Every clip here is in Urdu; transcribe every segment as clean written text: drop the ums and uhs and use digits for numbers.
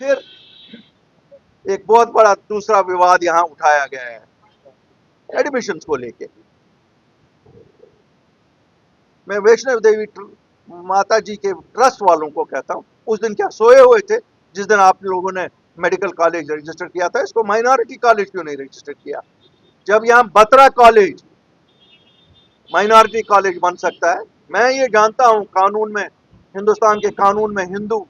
پھر ایک بہت بڑا دوسرا وواد یہاں اٹھایا گیا ہے ایڈمیشنز کو لے کے. میں ویشنو دیوی ماتا جی کے ٹرسٹ والوں کو کہتا ہوں، اس دن کیا سوئے ہوئے تھے جس دن آپ لوگوں نے میڈیکل کالج رجسٹر کیا تھا؟ اس کو مائنارٹی کالج کیوں نہیں رجسٹر کیا؟ جب یہاں بترا کالج مائنارٹی کالج بن سکتا ہے. میں یہ جانتا ہوں قانون میں، ہندوستان کے قانون میں ہندو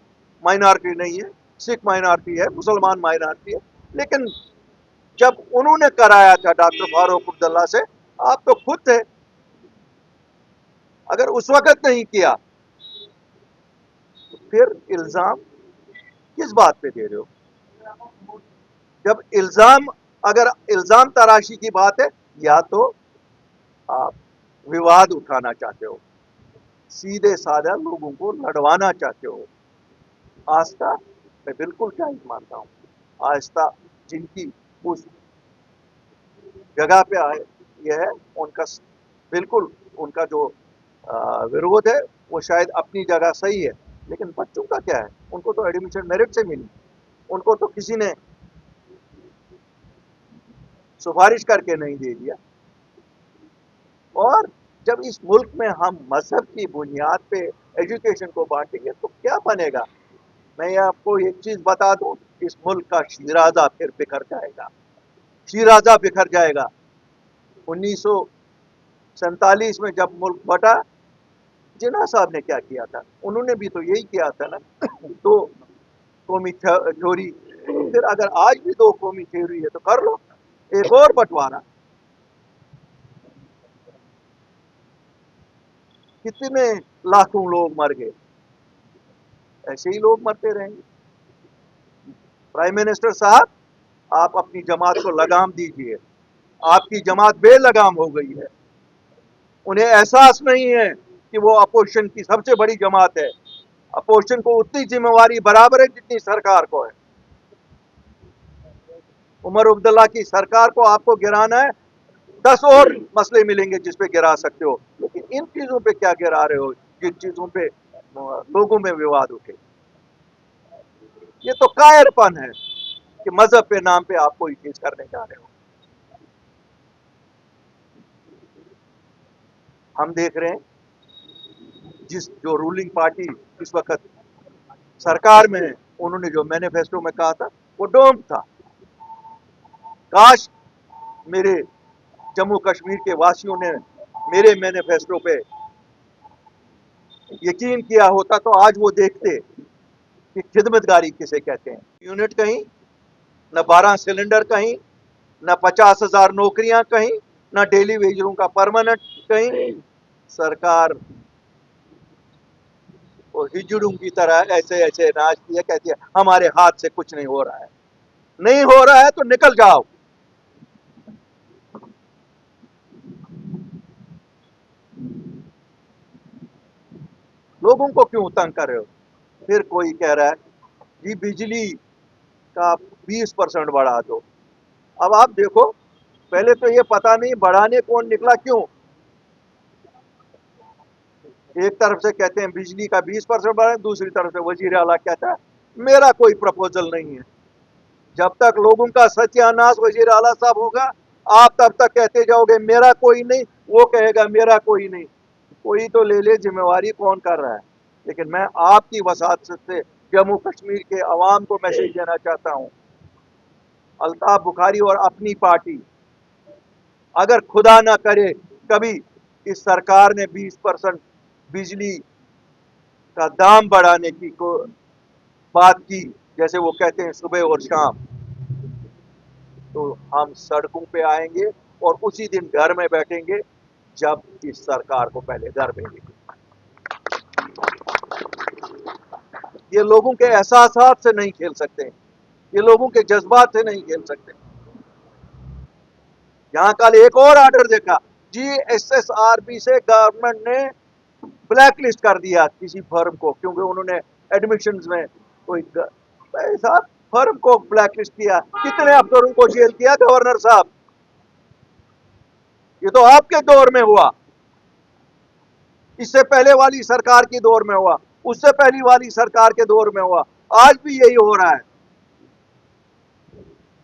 مائنارٹی نہیں ہے، سکھ مائنارٹی ہے، مسلمان مائنارٹی ہے. لیکن جب انہوں نے کرایا تھا ڈاکٹر فاروق عبداللہ سے، آپ تو خود تھے. اگر اس وقت نہیں کیا تو پھر الزام کس بات پہ دے رہے ہو؟ جب اگر الزام تراشی کی بات ہے، یا تو آپ وواد اٹھانا چاہتے ہو، سیدھے سادہ لوگوں کو لڑوانا چاہتے ہو. آستہ میں بالکل جائز مانتا ہوں. آستہ جن کی اس جگہ پہ آئے یہ ہے ان کا بالکل، ان کا جو ورود ہے وہ شاید اپنی جگہ صحیح ہے. لیکن بچوں کا کیا ہے؟ ان کو تو ایڈمیشن میرٹ سے ملی، ان کو تو کسی نے سفارش کر کے نہیں دے دیا. اور جب اس ملک میں ہم مذہب کی بنیاد پہ ایجوکیشن کو بانٹیں گے تو کیا بنے گا؟ میں آپ کو ایک چیز بتا دوں، اس ملک کا شیرازہ پھر بکھر جائے گا. شیرازہ بکھر جائے گا. 1947 میں جب ملک بٹا، جناح صاحب نے کیا کیا تھا؟ انہوں نے بھی تو یہی کیا تھا نا، دو قومی تھیوری. پھر اگر آج بھی دو قومی تھیوری ہے تو کر لو ایک اور بٹوارا. کتنے لاکھوں لوگ مر گئے، ایسے ہی لوگ مرتے رہیں گے. پرائم منسٹر صاحب، آپ اپنی جماعت کو لگام دیجئے. آپ کی جماعت بے لگام ہو گئی ہے. انہیں احساس نہیں ہے کہ وہ اپوزیشن کی سب سے بڑی جماعت ہے. اپوزیشن کو اتنی ذمہ واری برابر ہے جتنی سرکار کو ہے. عمر عبداللہ کی سرکار کو آپ کو گرانا ہے، 10 اور مسئلے ملیں گے جس پہ گرا سکتے ہو. لیکن ان چیزوں پہ کیا گرا رہے ہو جن چیزوں پہ لوگوں میں وواد اٹھے؟ یہ تو قائر پن ہے کہ مذہب پہ نام پہ آپ کوئی چیز کرنے جا رہے ہو. ہم دیکھ رہے ہیں جو رولنگ پارٹی اس وقت سرکار میں ہے، انہوں نے جو مینیفیسٹو میں کہا تھا وہ ڈوم تھا. کاش میرے جموں کشمیر کے واسیوں نے میرے مینیفیسٹو پہ یقین کیا ہوتا تو آج وہ دیکھتے کہ خدمتگاری کسے کہتے ہیں. یونٹ کہیں نہ، 12 سلنڈر کہیں نہ، 50,000 نوکریاں کہیں نہ، ڈیلی ویجروں کا پرماننٹ کہیں. سرکار وہ ہجڑوں کی طرح ایسے ایسے ناچتی ہے، کہتی ہے ہمارے ہاتھ سے کچھ نہیں ہو رہا ہے. نہیں ہو رہا ہے تو نکل جاؤ. لوگوں کو کیوں تنگ کر رہے ہو؟ پھر کوئی کہہ رہا ہے جی بجلی کا 20% بڑھا دو. اب آپ دیکھو، پہلے تو یہ پتا نہیں بڑھانے کون نکلا کیوں. ایک طرف سے کہتے ہیں بجلی کا 20% بڑھائیں، دوسری طرف سے وزیر اعلیٰ کہتا ہے میرا کوئی پرپوزل نہیں ہے. جب تک لوگوں کا ستیہ ناش وزیر اعلیٰ صاحب ہوگا، آپ تب تک کہتے جاؤ گے میرا کوئی نہیں، وہ کہے گا میرا کوئی نہیں. کوئی تو لے لے ذمہ واری کون کر رہا ہے. لیکن میں آپ کی وساطت سے جموں کشمیر کے عوام کو میسج دینا چاہتا ہوں، الطاف بخاری اور اپنی پارٹی، اگر خدا نہ کرے کبھی اس سرکار نے 20% بجلی کا دام بڑھانے کی بات کی، جیسے وہ کہتے ہیں صبح اور شام، تو ہم سڑکوں پہ آئیں گے اور اسی دن گھر میں بیٹھیں گے جب اس سرکار کو پہلے گھر بھیجیں گے. یہ لوگوں کے احساسات سے نہیں کھیل سکتے، یہ لوگوں کے جذبات سے نہیں کھیل سکتے. یہاں کل ایک اور آرڈر دیکھا، جی ایس ایس آر بی سے گورنمنٹ نے بلیک لسٹ کر دیا کسی فرم کو کیونکہ انہوں نے ایڈمیشنز میں کوئی صاحب فرم کو بلیک لسٹ کیا. کتنے افسروں کو جیل کیا گورنر صاحب؟ یہ تو آپ کے دور میں ہوا، اس سے پہلے والی سرکار کی دور میں ہوا، اس سے پہلی والی سرکار کے دور میں ہوا. آج بھی یہی ہو رہا ہے.